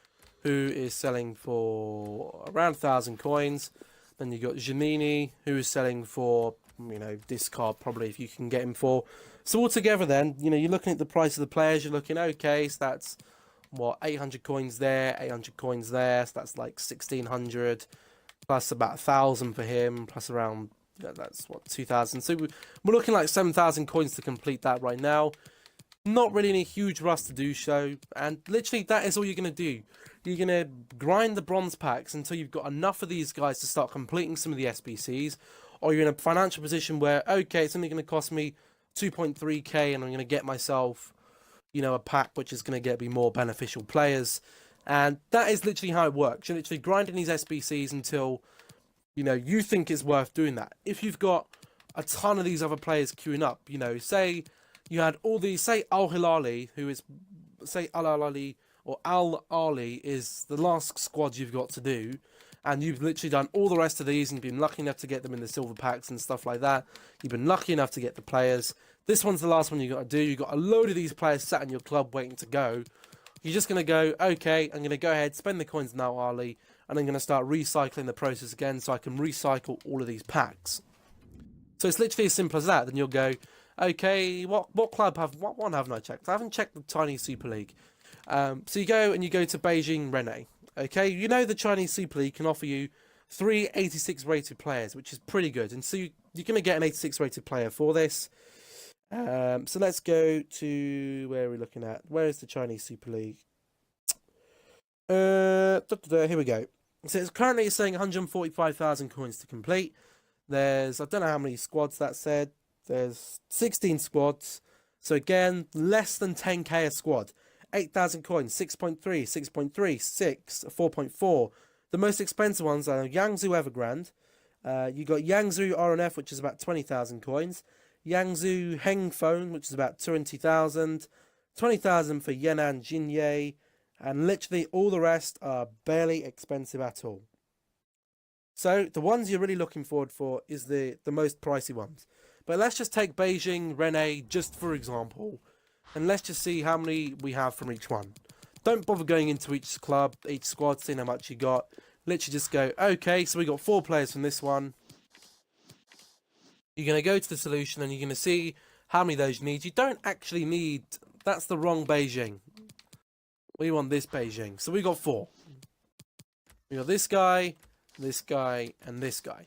who is selling for around 1,000 coins. Then you got Janini, who is selling for, you know, this card probably if you can get him for. So altogether then, you know, you're looking at the price of the players. You're looking, okay, so that's... what, 800 coins there, 800 coins there, so that's like 1,600, plus about 1,000 for him, plus around, that's what, 2,000. So we're looking like 7,000 coins to complete that right now. Not really any huge rush to do so, and literally that is all you're going to do. You're going to grind the bronze packs until you've got enough of these guys to start completing some of the SBCs, or you're in a financial position where, okay, it's only going to cost me 2.3k and I'm going to get myself, you know, a pack which is going to be more beneficial players. And that is literally how it works. You're literally grinding these SBCs until, you know, you think it's worth doing that. If you've got a ton of these other players queuing up, you know, say you had all these, say Al Hilali, who is, say Al Hilali or Al Ali is the last squad you've got to do, and you've literally done all the rest of these and you've been lucky enough to get them in the silver packs and stuff like that. You've been lucky enough to get the players. This one's the last one you got to do. You've got a load of these players sat in your club waiting to go. You're just going to go, okay, I'm going to go ahead, spend the coins now, Ali, and I'm going to start recycling the process again so I can recycle all of these packs. So it's literally as simple as that. Then you'll go, okay, what one haven't I checked? I haven't checked the Chinese Super League. So you go and you go to Beijing Rene. Okay, you know the Chinese Super League can offer you 3 86 rated players, which is pretty good. And so you're going to get an 86 rated player for this. So let's go to, where are we looking at? Where is the Chinese Super League? Here we go. So it's currently saying 145,000 coins to complete. There's, I don't know how many squads that said. There's 16 squads. So again, less than 10k a squad. 8,000 coins, 6.3, 6.3, 6, 4.4. The most expensive ones are Yangzhou Evergrande. You got Yangzhou RNF, which is about 20,000 coins. Yangzhou Hengphone, which is about 20,000. 20,000 for Yan'an Jinye. And literally all the rest are barely expensive at all. So the ones you're really looking forward for is the most pricey ones. But let's just take Beijing Rene just for example. And let's just see how many we have from each one. Don't bother going into each club, each squad, seeing how much you got. Literally just go, okay, so we got 4 players from this one. You're going to go to the solution and you're going to see how many of those you need. You don't actually need, that's the wrong Beijing. We want this Beijing. So we got 4. We got this guy, and this guy.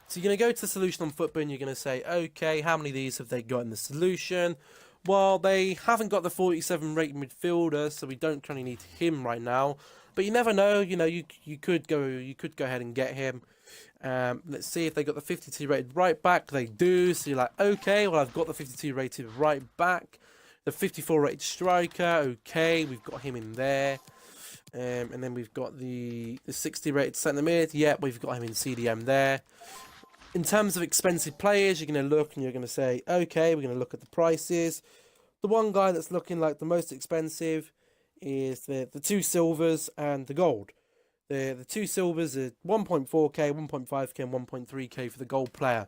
So you're going to go to the solution on FUTBin. You're going to say, okay, how many of these have they got in the solution? Well, they haven't got the 47 rated midfielder, so we don't currently need him right now. But you never know. You know, you could go ahead and get him. Let's see if they got the 52 rated right back. They do. So you're like, okay, well I've got the 52 rated right back, the 54 rated striker. Okay, we've got him in there. And then we've got the 60 rated centre mid. Yeah, we've got him in CDM there. In terms of expensive players, you're going to look and you're going to say, okay, we're going to look at the prices. The one guy that's looking like the most expensive is the 2 silvers and the gold. The 2 silvers are 1.4k, 1.5k, and 1.3k for the gold player.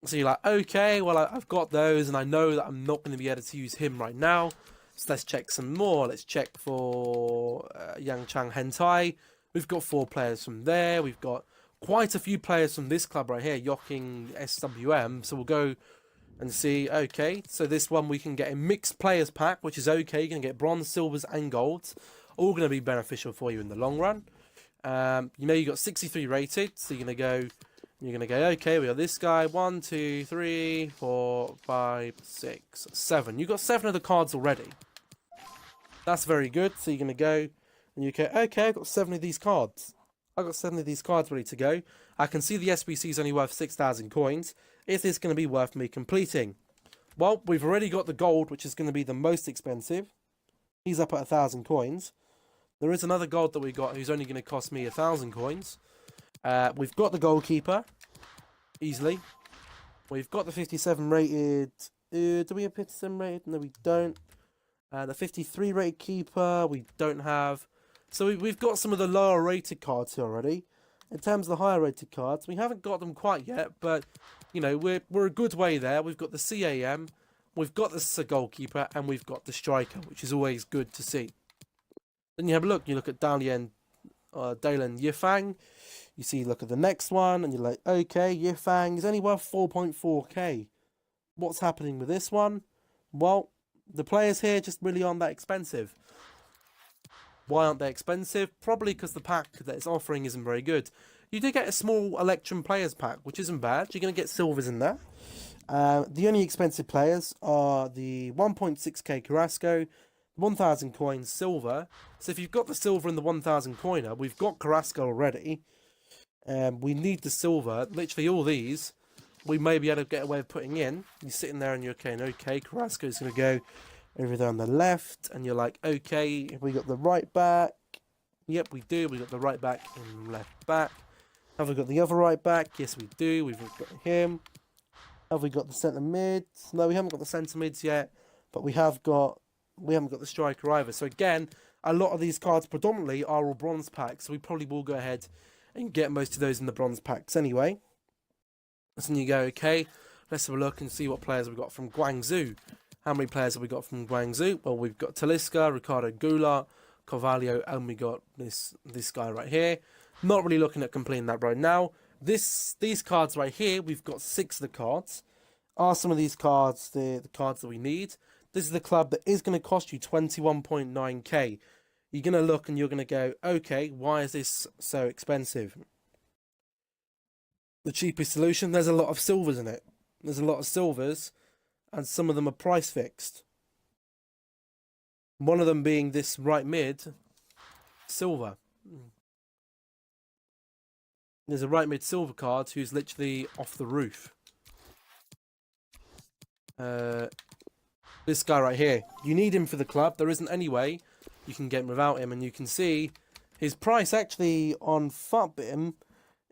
So you're like, okay, well, I've got those, and I know that I'm not going to be able to use him right now. So let's check some more. Let's check for Yang Chang Hentai. We've got 4 players from there. We've got quite a few players from this club right here, Yoking SWM. So we'll go and see. Okay, so this one we can get a mixed players pack, which is okay. You're going to get bronze, silvers, and golds. All going to be beneficial for you in the long run. You know, you got 63 rated, so you're gonna go, okay, we got this guy, 1, 2, 3, 4, 5, 6, 7. You got 7 of the cards already. That's very good. So you're gonna go and you go, okay, I've got 7 of these cards. I've got 7 of these cards ready to go. I can see the SBC is only worth 6,000 coins. Is this going to be worth me completing? Well, we've already got the gold, which is going to be the most expensive. He's up at 1,000 coins. There is another gold that we got who's only going to cost me 1,000 coins. We've got the goalkeeper easily. We've got the 57 rated. Do we have 57 rated? No, we don't. The 53 rated keeper we don't have. So we've got some of the lower rated cards here already. In terms of the higher rated cards, we haven't got them quite yet, but you know we're a good way there. We've got the CAM, we've got the goalkeeper, and we've got the striker, which is always good to see. Then you have a look. You look at Dalian Yifang. You see, look at the next one, and you're like, okay, Yifang is only worth 4.4k. What's happening with this one? Well, the players here just really aren't that expensive. Why aren't they expensive? Probably because the pack that it's offering isn't very good. You do get a small Electrum players pack, which isn't bad. You're going to get silvers in there. The only expensive players are the 1.6k Carrasco, 1,000 coins silver. So if you've got the silver and the 1,000 coiner, we've got Carrasco already. We need the silver. Literally all these, we may be able to get away with putting in. You're sitting there and you're okay, Carrasco's going to go over there on the left. And you're like, okay, have we got the right back? Yep, we do. We got the right back and left back. Have we got the other right back? Yes, we do. We've got him. Have we got the centre mids? No, we haven't got the centre mids yet. But we haven't got the striker either. So again, a lot of these cards predominantly are all bronze packs. So we probably will go ahead and get most of those in the bronze packs anyway. So then you go, okay, let's have a look and see what players we've got from Guangzhou. How many players have we got from Guangzhou? Well, we've got Talisca, Ricardo Goulart, Carvalho, and we got this guy right here. Not really looking at completing that right now. These cards right here, we've got 6 of the cards. Are some of these cards the cards that we need? This is the club that is going to cost you 21.9k. You're going to look and you're going to go, okay, why is this so expensive? The cheapest solution, there's a lot of silvers in it. There's a lot of silvers, and some of them are price fixed. One of them being this right mid, silver. There's a right mid silver card who's literally off the roof. This guy right here. You need him for the club. There isn't any way you can get him without him. And you can see his price actually on Futbim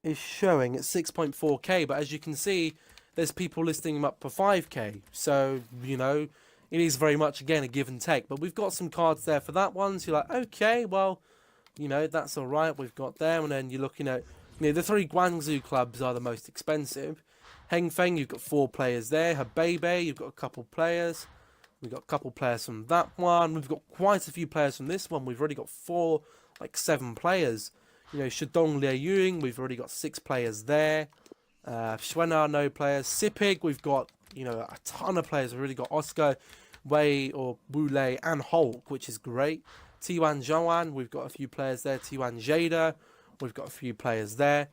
is showing at 6.4k. But as you can see, there's people listing him up for 5k. So, you know, it is very much, again, a give and take. But we've got some cards there for that one. So you're like, okay, well, you know, that's all right. We've got them. And then you're looking at, you know, the 3 Guangzhou clubs are the most expensive. Hengfeng, you've got 4 players there. Hebei, you've got a couple players. We've got a couple players from that one. We've got quite a few players from this one. We've already got 7 players. You know, Shedong Liuying, we've already got 6 players there. Schwenar, no players. Sipig, we've got, you know, a ton of players. We've already got Oscar, Wei, or Wulei, and Hulk, which is great. Tiwan Zhouan, we've got a few players there. Tiwan Jada, we've got a few players there.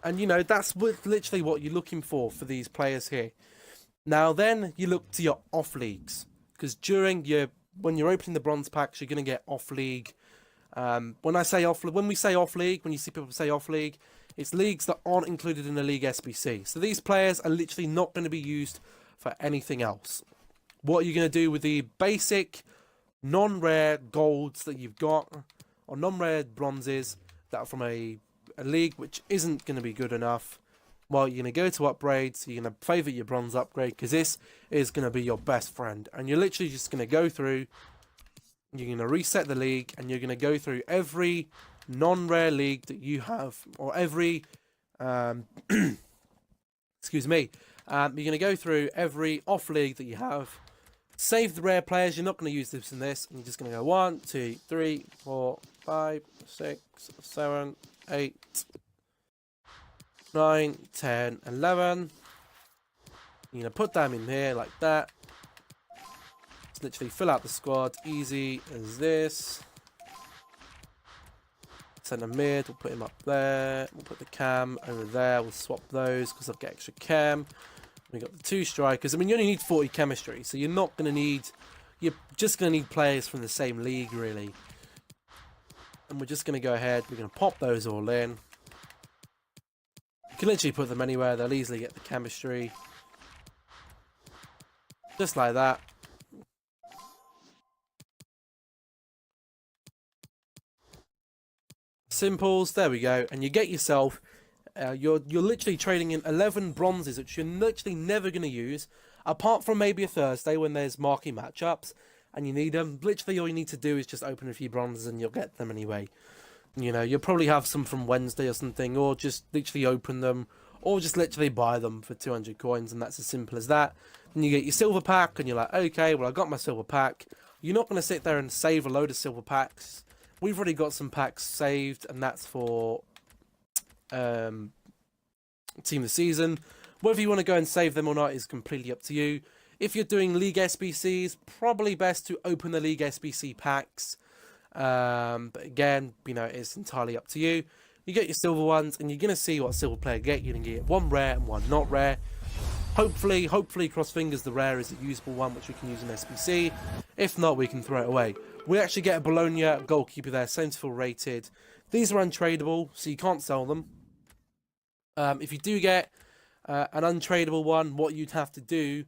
And, you know, that's literally what you're looking for these players here. Now then, you look to your off leagues. because when you're opening the bronze packs, you're going to get off league. When we say off league, when you see people say off league, it's leagues that aren't included in the league SBC. So these players are literally not going to be used for anything else. What are you going to do with the basic non-rare golds that you've got, or non-rare bronzes that are from a league which isn't going to be good enough? Well, you're going to go to upgrades, you're going to favour your bronze upgrade, because this is going to be your best friend. And you're literally just going to go through, you're going to reset the league, and you're going to go through every non-rare league that you have, or every, excuse me, you're going to go through every off league that you have. Save the rare players. You're not going to use this in this. And you're just going to go 1, 2, 3, 4, 5, 6, 7, 8, 9, 10, 11. You're going to put them in here like that. Just literally fill out the squad. Easy as this. Centre mid. We'll put him up there. We'll put the cam over there. We'll swap those because I've got extra cam. We got the 2 strikers. I mean, you only need 40 chemistry, so you're not going to need... You're just going to need players from the same league, really. And we're just going to go ahead. We're going to pop those all in. You can literally put them anywhere. They'll easily get the chemistry. Just like that. Simples. There we go. And you get yourself... You're literally trading in 11 bronzes, which you're literally never going to use, apart from maybe a Thursday when there's marquee matchups and you need them. Literally all you need to do is just open a few bronzes and you'll get them anyway. You know, you'll probably have some from Wednesday or something, or just literally open them, or just literally buy them for 200 coins, and that's as simple as that. And you get your silver pack, and you're like, okay, well, I got my silver pack. You're not going to sit there and save a load of silver packs. We've already got some packs saved, and that's for... team of the season. Whether you want to go and save them or not is completely up to you. If you're doing league SBCs, probably best to open the league SBC packs, but again, you know, it's entirely up to you. You get your silver ones, and you're going to see what silver player get. You're going to get one rare and one not rare. Hopefully, cross fingers, the rare is a usable one which we can use in SBC. If not, we can throw it away. We actually get a Bologna goalkeeper there, 74 rated. These are untradeable, so you can't sell them. If you do get an untradeable one, what you'd have to do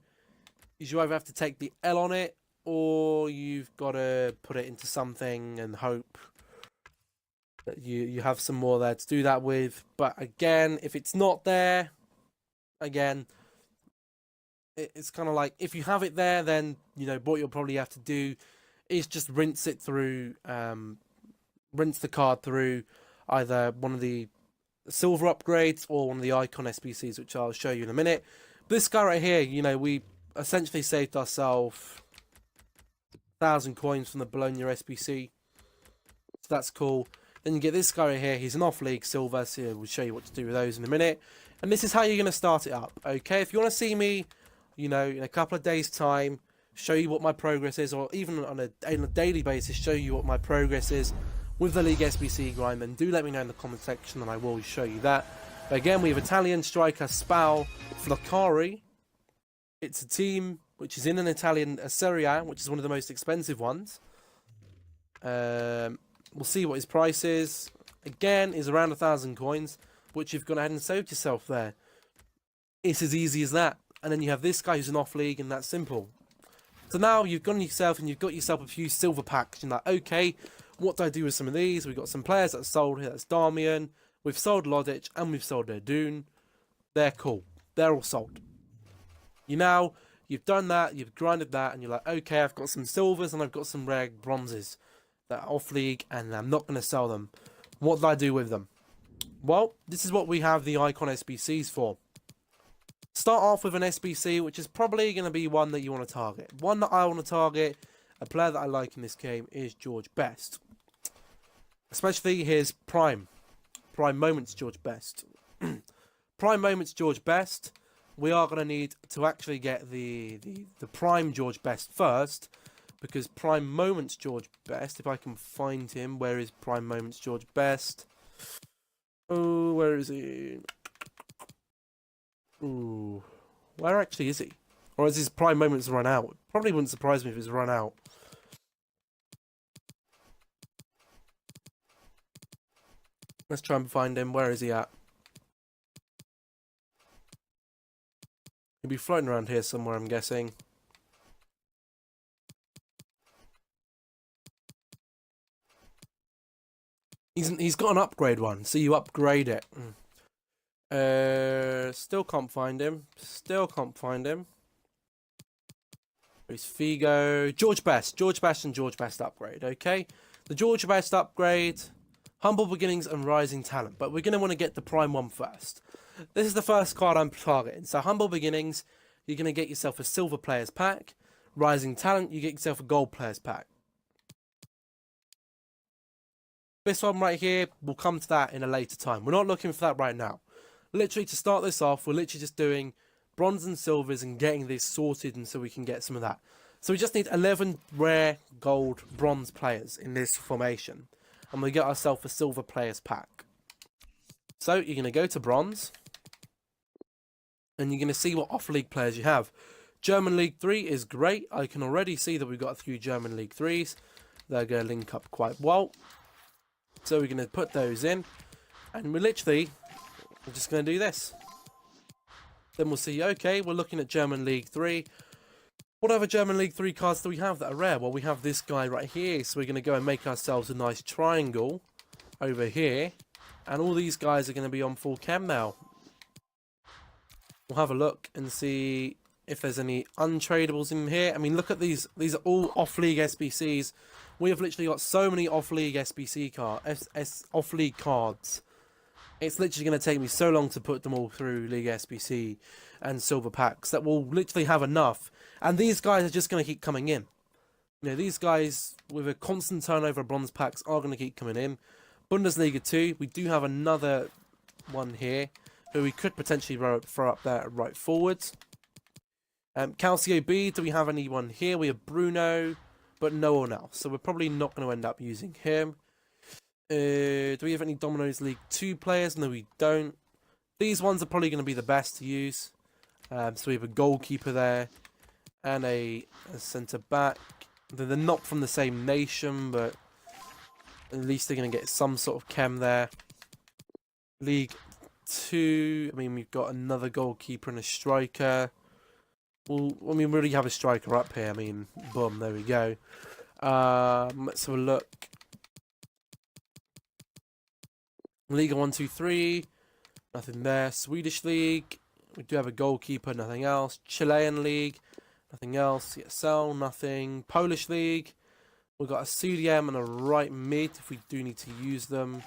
is you either have to take the L on it, or you've got to put it into something and hope that you have some more there to do that with. But again, if it's not there, again, it's kind of like, if you have it there, then, you know, what you'll probably have to do is just rinse it through, rinse the card through either one of the silver upgrades or one of the icon SBCs, which I'll show you in a minute. This guy right here, you know, we essentially saved ourselves 1,000 coins from the Bologna SBC, so that's cool. Then you get this guy right here. He's an off-league silver, so we'll show you what to do with those in a minute. And this is how you're going to start it up, okay? If you want to see me, you know, in a couple of days' time, show you what my progress is, or even on a daily basis, show you what my progress is with the League SBC grind, then do let me know in the comment section and I will show you that. But again, we have Italian striker Spal Flacari. It's a team which is in an Italian Serie A, which is one of the most expensive ones. We'll see what his price is. Again, is around 1,000 coins, which you've gone ahead and saved yourself there. It's as easy as that. And then you have this guy who's an off league, and that's simple. So now you've gone yourself and you've got yourself a few silver packs. You're like, okay, what do I do with some of these? We've got some players that are sold here. That's Darmian. We've sold Lodic and we've sold Erdun. They're cool. They're all sold. You've done that, you've grinded that, and you're like, okay, I've got some silvers and I've got some rare bronzes that are off league, and I'm not going to sell them. What do I do with them? Well, this is what we have the icon SBCs for. Start off with an SBC, which is probably going to be one that you want to target. One that I want to target, a player that I like in this game, is George Best. Especially his Prime Moments George Best. Prime Moments George Best. We are going to need to actually get the Prime George Best first, because Prime Moments George Best, if I can find him, where is Prime Moments George Best? Oh, where is he? Ooh, where actually is he? Or has his prime moments run out? Probably wouldn't surprise me if it's run out. Let's try and find him. Where is he at? He'll be floating around here somewhere, I'm guessing. He's got an upgrade one, so you upgrade it. Still can't find him. Still can't find him. Where's Figo? George Best. George Best and George Best upgrade, okay? The George Best upgrade, Humble Beginnings and Rising Talent. But we're going to want to get the Prime one first. This is the first card I'm targeting. So Humble Beginnings, you're going to get yourself a Silver Players Pack. Rising Talent, you get yourself a Gold Players Pack. This one right here, we'll come to that in a later time. We're not looking for that right now. Literally, to start this off, we're literally just doing bronze and silvers and getting this sorted, and so we can get some of that. So we just need 11 rare gold bronze players in this formation, and we get ourselves a silver players pack. So you're going to go to bronze, and you're going to see what off-league players you have. German League 3 is great. I can already see that we've got a few German League 3s. They're going to link up quite well. So we're going to put those in, and we're just going to do this. Then we'll see, okay, we're looking at German League 3. What other German League 3 cards do we have that are rare? Well, we have this guy right here, so we're going to go and make ourselves a nice triangle over here. And all these guys are going to be on full chem now. We'll have a look and see if there's any untradables in here. I mean, look at these. These are all off-league SBCs. We have literally got so many off-league SBC off-league cards. It's literally going to take me so long to put them all through League SBC and Silver Packs that we'll literally have enough. And these guys are just going to keep coming in. You know, these guys with a constant turnover of bronze packs are going to keep coming in. Bundesliga 2, we do have another one here who we could potentially throw up there right forwards. Calcio B, do we have anyone here? We have Bruno, but no one else. So we're probably not going to end up using him. Do we have any Domino's League 2 players? No, we don't. These ones are probably going to be the best to use. So we have a goalkeeper there and a centre-back. They're not from the same nation, but at least they're going to get some sort of chem there. League 2, I mean, we've got another goalkeeper and a striker. Well, I mean, we already have a striker up here. I mean, boom, there we go. Let's have a look. Liga 1, 2, 3, nothing there. Swedish League, we do have a goalkeeper, nothing else. Chilean League, nothing else. CSL, nothing. Polish League, we've got a CDM and a right mid if we do need to use them.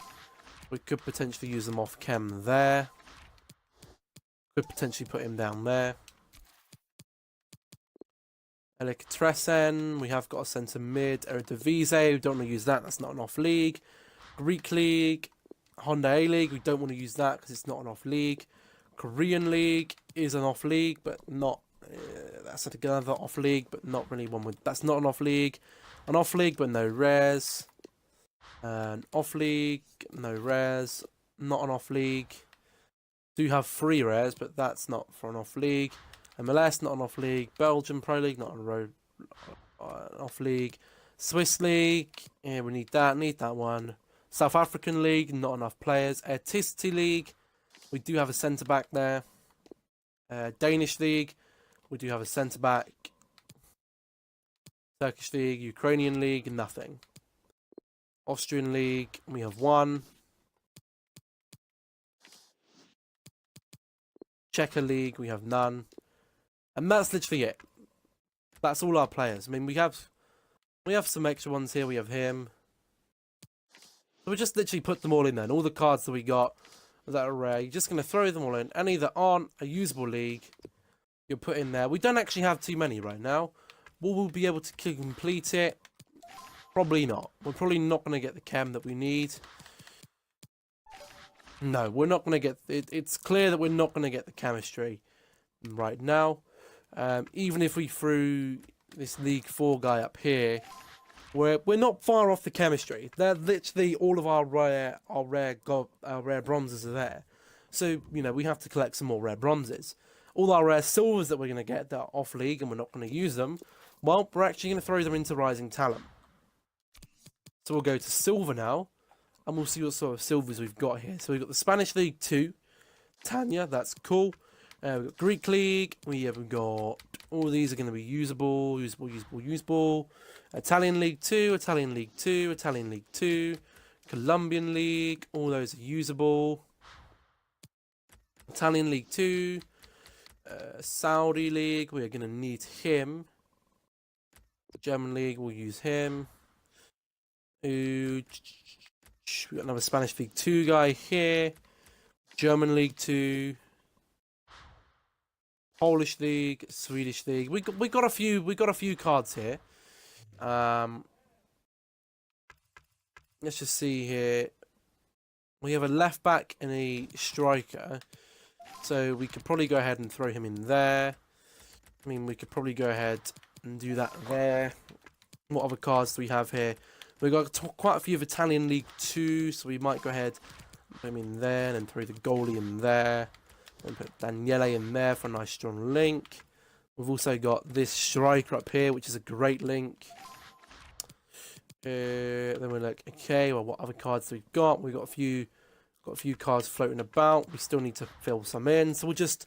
We could potentially use them off chem there. Could potentially put him down there. Elektresen, we have got a centre mid. Eredivisie, we don't want to use that, that's not an off league. Greek League, Honda A League, we don't want to use that because it's not an off league. Korean League is an off league, but not. That's another off league, but not really one with. That's not an off league. An off league, but no rares. An off league, no rares. Not an off league. Do have 3 rares, but that's not for an off league. MLS, not an off league. Belgian Pro League, not an off league. Swiss League, yeah, we need that. Need that one. South African League, not enough players. Artistic League, we do have a centre-back there. Danish League, we do have a centre-back. Turkish League, Ukrainian League, nothing. Austrian League, we have 1. Czech League, we have none. And that's literally it. That's all our players. I mean, we have some extra ones here. We have him. So we just literally put them all in there. And all the cards that we got that are rare, you're just going to throw them all in. Any that aren't a usable league, you'll put in there. We don't actually have too many right now. Will we be able to complete it? Probably not. We're probably not going to get the chem that we need. No, we're not going to get... It's clear that we're not going to get the chemistry right now. Even if we threw this League 4 guy up here, we're not far off the chemistry. They're literally all of our rare bronzes are there. So, you know, we have to collect some more rare bronzes. all our rare silvers that we're going to get that are off league and we're not going to use them, well, we're actually going to throw them into Rising Talent. So we'll go to silver now, and we'll see what sort of silvers we've got here. So we've got the Spanish League 2, Tanya, that's cool. We've got Greek League, we've got, all these are going to be usable. Italian League 2, Italian League 2, Italian League 2, Colombian League, all those are usable. Italian League 2, Saudi League, we're going to need him. German League, we'll use him. We got another Spanish League 2 guy here. German League 2. Polish League, Swedish League. We got a few cards here. Let's just see here. We have a left back and a striker, so we could probably go ahead and throw him in there. I mean, we could probably go ahead and do that there. What other cards do we have here? We've got quite a few of Italian League 2, so we might go ahead and put him in there and throw the goalie in there. And put Daniele in there for a nice strong link. We've also got this striker up here, which is a great link. Then we're like, okay, well, what other cards do we've got? We've got a few cards floating about. We still need to fill some in, so we'll just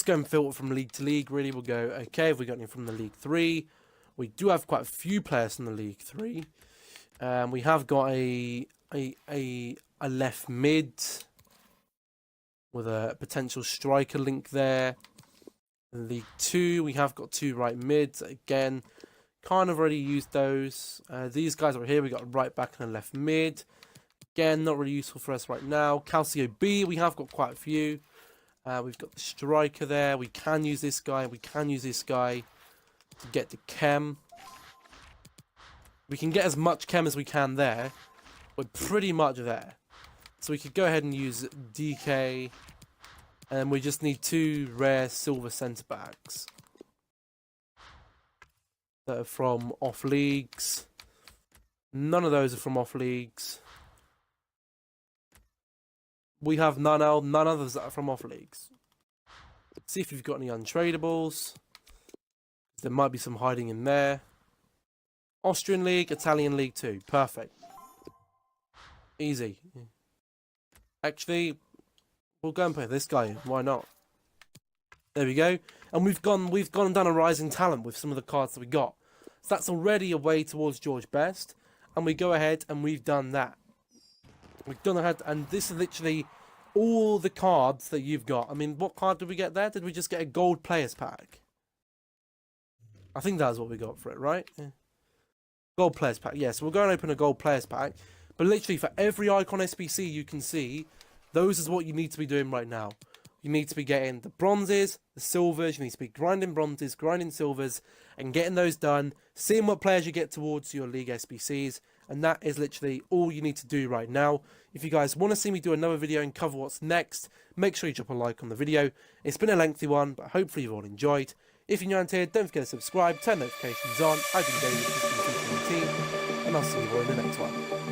go and filter from league to league. Really, we'll go, okay, have we got any from the League 3? We do have quite a few players from the League 3. We have got a left mid with a potential striker link there. In League 2, we have got 2 right mids. Again, kind of already used those. These guys over here, we got a right back and a left mid. Again, not really useful for us right now. Calcio B, we have got quite a few. We've got the striker there. We can use this guy. We can use this guy to get the chem. We can get as much chem as we can there. We're pretty much there. So we could go ahead and use DK. And we just need 2 rare silver centre backs that are from off leagues. None of those are from off leagues. We have none others that are from off leagues. See if you've got any untradables. There might be some hiding in there. Austrian League, Italian League 2. Perfect. Easy. Actually, we'll go and put this guy in. Why not? There we go. And we've gone and done a Rising Talent with some of the cards that we got. So that's already a way towards George Best. And we go ahead and we've done that. We've gone ahead, and this is literally all the cards that you've got. I mean, what card did we get there? Did we just get a gold players pack? I think that's what we got for it, right? Yeah. Gold players pack. Yeah, so we'll go and open a gold players pack. But literally for every icon SBC you can see, those is what you need to be doing right now. You need to be getting the bronzes, the silvers. You need to be grinding bronzes, grinding silvers, and getting those done. Seeing what players you get towards your league SBCs. And that is literally all you need to do right now. If you guys want to see me do another video and cover what's next, make sure you drop a like on the video. It's been a lengthy one, but hopefully you've all enjoyed. If you're new around here, don't forget to subscribe, turn notifications on. I've been daily with this team, and I'll see you all in the next one.